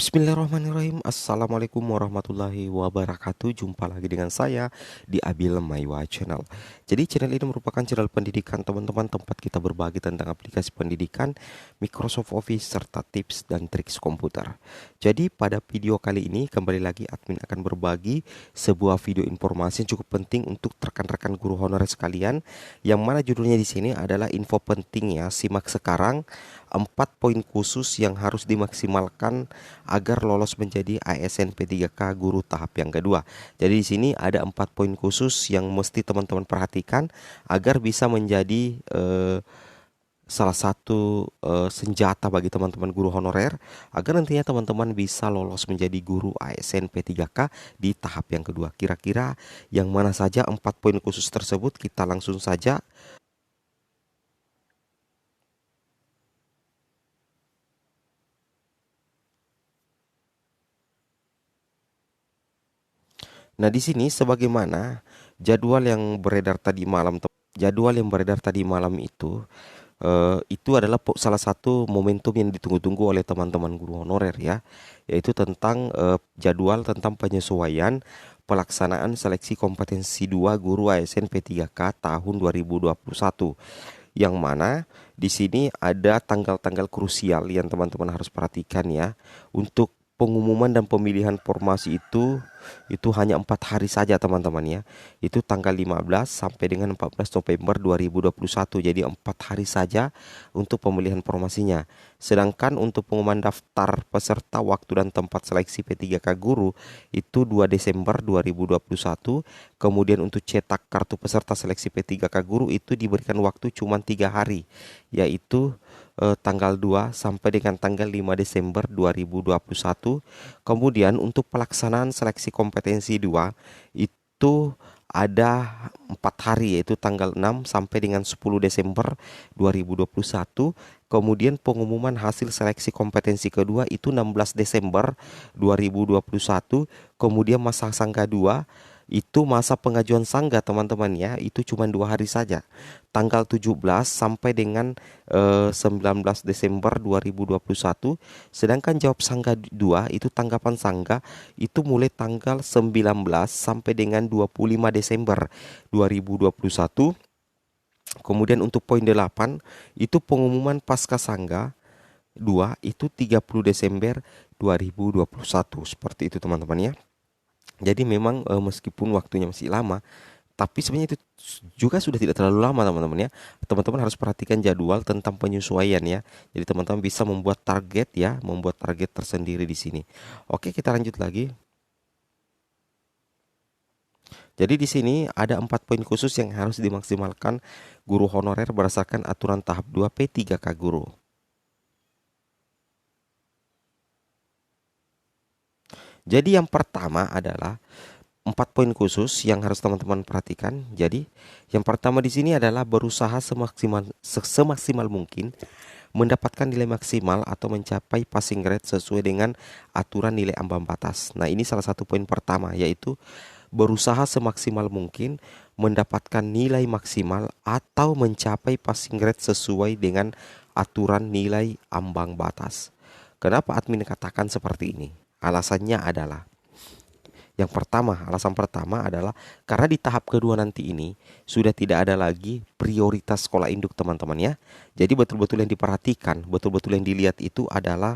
Bismillahirrahmanirrahim. Assalamualaikum warahmatullahi wabarakatuh. Jumpa lagi dengan saya di Abil Maiwa Channel. Jadi channel ini merupakan channel pendidikan teman-teman, tempat kita berbagi tentang aplikasi pendidikan, Microsoft Office, serta tips dan triks komputer. Jadi pada video kali ini kembali lagi admin akan berbagi sebuah video informasi yang cukup penting untuk rekan-rekan guru honorer sekalian, yang mana judulnya di sini adalah info penting ya. Simak sekarang 4 poin khusus yang harus dimaksimalkan agar lolos menjadi ASN P3K guru tahap yang kedua. Jadi di sini ada 4 poin khusus yang mesti teman-teman perhatikan agar bisa menjadi salah satu senjata bagi teman-teman guru honorer agar nantinya teman-teman bisa lolos menjadi guru ASN P3K di tahap yang kedua. Kira-kira yang mana saja 4 poin khusus tersebut? Kita langsung saja. Nah, di sini sebagaimana jadwal yang beredar tadi malam itu adalah salah satu momentum yang ditunggu-tunggu oleh teman-teman guru honorer ya, yaitu tentang jadwal tentang penyesuaian pelaksanaan seleksi kompetensi 2 guru ASN P3K tahun 2021. Yang mana di sini ada tanggal-tanggal krusial yang teman-teman harus perhatikan ya. Untuk pengumuman dan pemilihan formasi itu hanya 4 hari saja teman-teman ya. Itu tanggal 15 sampai dengan 14 November 2021. Jadi 4 hari saja untuk pemilihan formasinya. Sedangkan untuk pengumuman daftar peserta, waktu dan tempat seleksi P3K guru itu 2 Desember 2021. Kemudian untuk cetak kartu peserta seleksi P3K guru itu diberikan waktu cuma 3 hari, yaitu tanggal 2 sampai dengan tanggal 5 Desember 2021. Kemudian untuk pelaksanaan seleksi kompetensi 2 itu ada 4 hari, yaitu tanggal 6 sampai dengan 10 Desember 2021. Kemudian pengumuman hasil seleksi kompetensi kedua itu 16 Desember 2021. Kemudian masa sangga 2 itu masa pengajuan sangga teman-teman ya, itu cuma 2 hari saja, tanggal 17 sampai dengan 19 Desember 2021. Sedangkan jawab sangga 2 itu tanggapan sangga itu mulai tanggal 19 sampai dengan 25 Desember 2021. Kemudian untuk poin 8 itu pengumuman pasca sangga 2 itu 30 Desember 2021. Seperti itu teman-teman ya. Jadi memang meskipun waktunya masih lama, tapi sebenarnya itu juga sudah tidak terlalu lama teman-teman ya. Teman-teman harus perhatikan jadwal tentang penyesuaian ya. Jadi teman-teman bisa membuat target ya, membuat target tersendiri di sini. Oke, kita lanjut lagi. Jadi di sini ada 4 poin khusus yang harus dimaksimalkan guru honorer berdasarkan aturan tahap 2 P3K guru. Jadi yang pertama adalah 4 poin khusus yang harus teman-teman perhatikan. Jadi yang pertama di sini adalah berusaha semaksimal mungkin mendapatkan nilai maksimal atau mencapai passing grade sesuai dengan aturan nilai ambang batas. Nah, ini salah satu poin pertama, yaitu berusaha semaksimal mungkin mendapatkan nilai maksimal atau mencapai passing grade sesuai dengan aturan nilai ambang batas. Kenapa admin katakan seperti ini? Alasannya adalah alasan pertama adalah karena di tahap kedua nanti ini sudah tidak ada lagi prioritas sekolah induk teman-teman ya. Jadi betul-betul yang diperhatikan, betul-betul yang dilihat itu adalah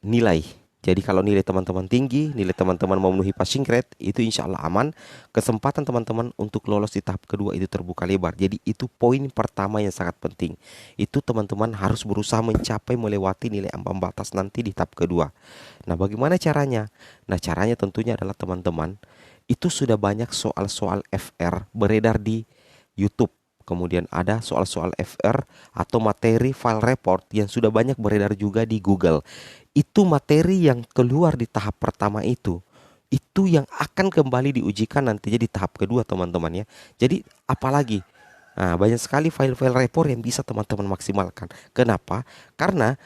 nilai. Jadi kalau nilai teman-teman tinggi, nilai teman-teman memenuhi passing grade, itu insya Allah aman. Kesempatan teman-teman untuk lolos di tahap kedua itu terbuka lebar. Jadi itu poin pertama yang sangat penting. Itu teman-teman harus berusaha mencapai melewati nilai ambang batas nanti di tahap kedua. Nah, bagaimana caranya? Nah, caranya tentunya adalah teman-teman itu sudah banyak soal-soal FR beredar di YouTube. Kemudian ada soal-soal FR atau materi file report yang sudah banyak beredar juga di Google. Itu materi yang keluar di tahap pertama itu yang akan kembali diujikan nantinya di tahap kedua teman-teman ya. Jadi apalagi, nah, banyak sekali file-file report yang bisa teman-teman maksimalkan. Kenapa? Karena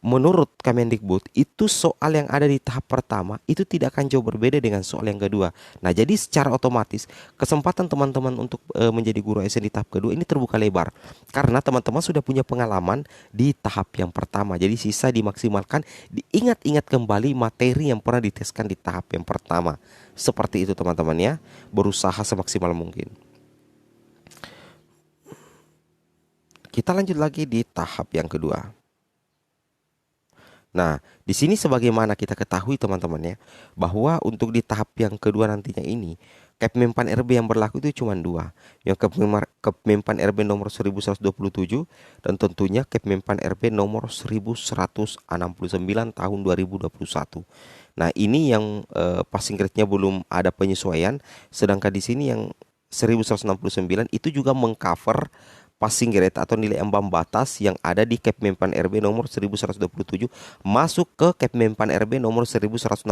menurut Kemendikbud itu soal yang ada di tahap pertama itu tidak akan jauh berbeda dengan soal yang kedua. Nah, jadi secara otomatis kesempatan teman-teman untuk menjadi guru ASN di tahap kedua ini terbuka lebar karena teman-teman sudah punya pengalaman di tahap yang pertama. Jadi sisa dimaksimalkan, diingat-ingat kembali materi yang pernah diteskan di tahap yang pertama. Seperti itu teman-teman ya. Berusaha semaksimal mungkin. Kita lanjut lagi di tahap yang kedua. Nah, di sini sebagaimana kita ketahui teman-teman ya, bahwa untuk di tahap yang kedua nantinya ini, Kepmenpan RB yang berlaku itu cuma dua. Yang Kepmenpan RB nomor 1127 dan tentunya Kepmenpan RB nomor 1169 tahun 2021. Nah, ini yang passing grade-nya belum ada penyesuaian, sedangkan di sini yang 1169 itu juga mengcover passing grade atau nilai ambang batas yang ada di Kepmenpan RB nomor 1127 masuk ke Kepmenpan RB nomor 1169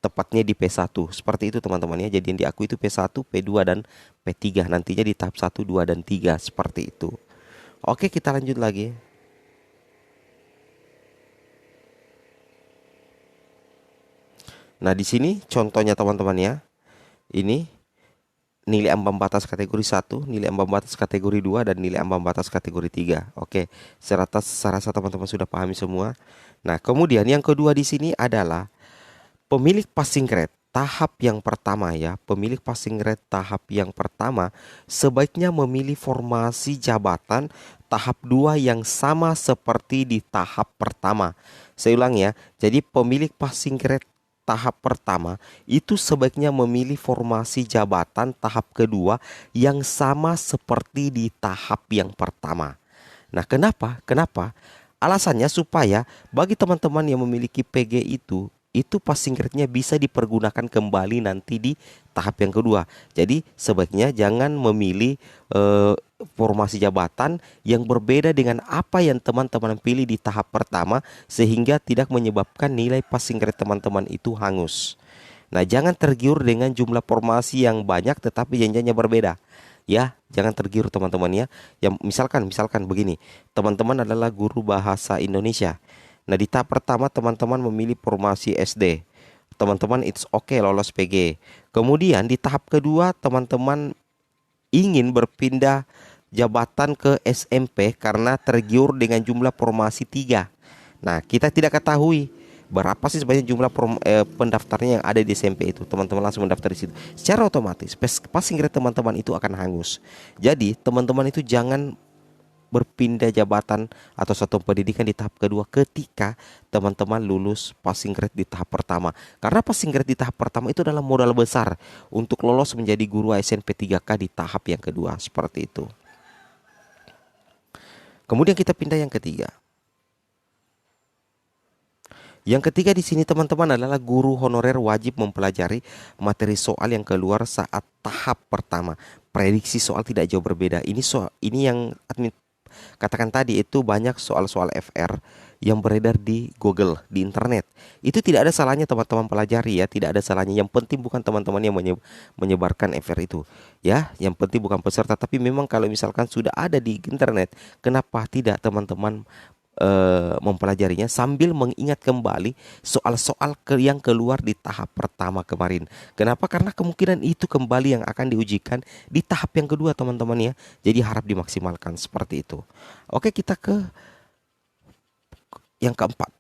tepatnya di P1. Seperti itu teman-teman ya. Jadi yang diakui itu P1, P2 dan P3 nantinya di tahap 1, 2 dan 3 seperti itu. Oke, kita lanjut lagi. Nah, di sini contohnya teman-teman ya. Ini nilai ambang batas kategori 1, nilai ambang batas kategori 2 dan nilai ambang batas kategori 3. Oke, saya rasa teman-teman sudah pahami semua. Nah, kemudian yang kedua di sini adalah pemilik passing grade tahap yang pertama ya. Pemilik passing grade tahap yang pertama sebaiknya memilih formasi jabatan tahap 2 yang sama seperti di tahap pertama. Saya ulang ya. Jadi pemilik passing grade tahap pertama itu sebaiknya memilih formasi jabatan tahap kedua yang sama seperti di tahap yang pertama. Nah, kenapa? Kenapa? Alasannya supaya bagi teman-teman yang memiliki PG itu passing grade-nya bisa dipergunakan kembali nanti di tahap yang kedua. Jadi sebaiknya jangan memilih formasi jabatan yang berbeda dengan apa yang teman-teman pilih di tahap pertama sehingga tidak menyebabkan nilai passing grade teman-teman itu hangus. Nah, jangan tergiur dengan jumlah formasi yang banyak tetapi jenjangnya berbeda. Ya, jangan tergiur teman-teman ya. Yang misalkan begini, teman-teman adalah guru bahasa Indonesia. Nah, di tahap pertama teman-teman memilih formasi SD. Teman-teman it's okay lolos PG. Kemudian di tahap kedua teman-teman ingin berpindah jabatan ke SMP karena tergiur dengan jumlah formasi 3. Nah, kita tidak ketahui berapa sih sebenarnya jumlah pendaftarnya yang ada di SMP itu. Teman-teman langsung mendaftar di situ. Secara otomatis passing grade teman-teman itu akan hangus. Jadi, teman-teman itu jangan berpindah jabatan atau satuan pendidikan di tahap kedua ketika teman-teman lulus passing grade di tahap pertama. Karena passing grade di tahap pertama itu adalah modal besar untuk lolos menjadi guru ASN P3K di tahap yang kedua. Seperti itu. Kemudian kita pindah yang ketiga. Yang ketiga di sini teman-teman adalah guru honorer wajib mempelajari materi soal yang keluar saat tahap pertama. Prediksi soal tidak jauh berbeda. Ini yang admin katakan tadi, itu banyak soal-soal FR yang beredar di Google, di internet. Itu tidak ada salahnya teman-teman pelajari ya, tidak ada salahnya. Yang penting bukan teman-teman yang menyebarkan FR itu. Ya, yang penting bukan peserta, tapi memang kalau misalkan sudah ada di internet, kenapa tidak teman-teman mempelajarinya sambil mengingat kembali soal-soal yang keluar di tahap pertama kemarin. Kenapa? Karena kemungkinan itu kembali yang akan diujikan di tahap yang kedua teman-teman ya. Jadi harap dimaksimalkan seperti itu. Oke, kita ke yang keempat.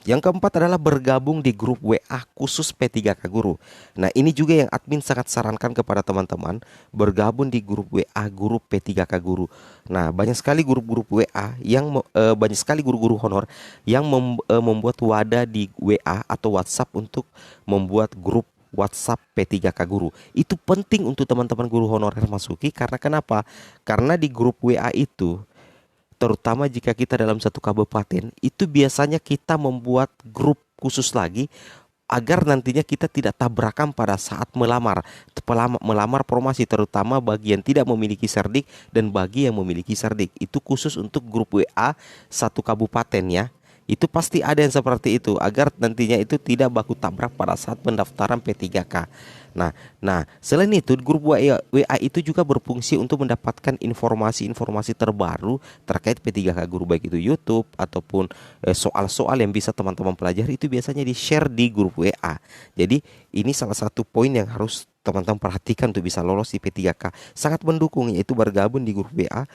Yang keempat adalah bergabung di grup WA khusus P3K Guru. Nah, ini juga yang admin sangat sarankan kepada teman-teman, bergabung di grup WA guru P3K Guru. Nah, banyak sekali grup-grup WA yang banyak sekali guru-guru honor yang membuat wadah di WA atau WhatsApp untuk membuat grup WhatsApp P3K Guru. Itu penting untuk teman-teman guru honorer masuki karena kenapa? Karena di grup WA itu, terutama jika kita dalam satu kabupaten, itu biasanya kita membuat grup khusus lagi agar nantinya kita tidak tabrakan pada saat melamar promosi, terutama bagi yang tidak memiliki serdik dan bagi yang memiliki serdik. Itu khusus untuk grup WA satu kabupaten ya. Itu pasti ada yang seperti itu agar nantinya itu tidak baku tabrak pada saat pendaftaran P3K. Nah, selain itu grup WA itu juga berfungsi untuk mendapatkan informasi-informasi terbaru terkait P3K Guru, baik itu YouTube ataupun soal-soal yang bisa teman-teman pelajari itu biasanya di-share di grup WA. Jadi ini salah satu poin yang harus teman-teman perhatikan untuk bisa lolos di P3K. Sangat mendukung, yaitu bergabung di grup WA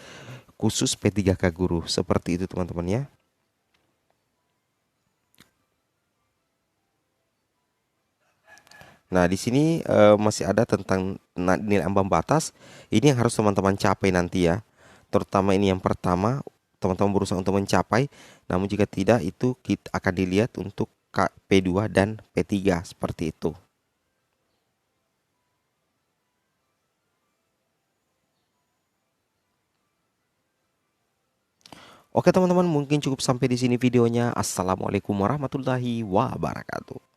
khusus P3K Guru. Seperti itu teman-teman ya. Nah, di sini masih ada tentang nilai ambang batas. Ini yang harus teman-teman capai nanti ya. Terutama ini yang pertama, teman-teman berusaha untuk mencapai. Namun jika tidak, itu kita akan dilihat untuk P2 dan P3 seperti itu. Oke teman-teman, mungkin cukup sampai di sini videonya. Assalamualaikum warahmatullahi wabarakatuh.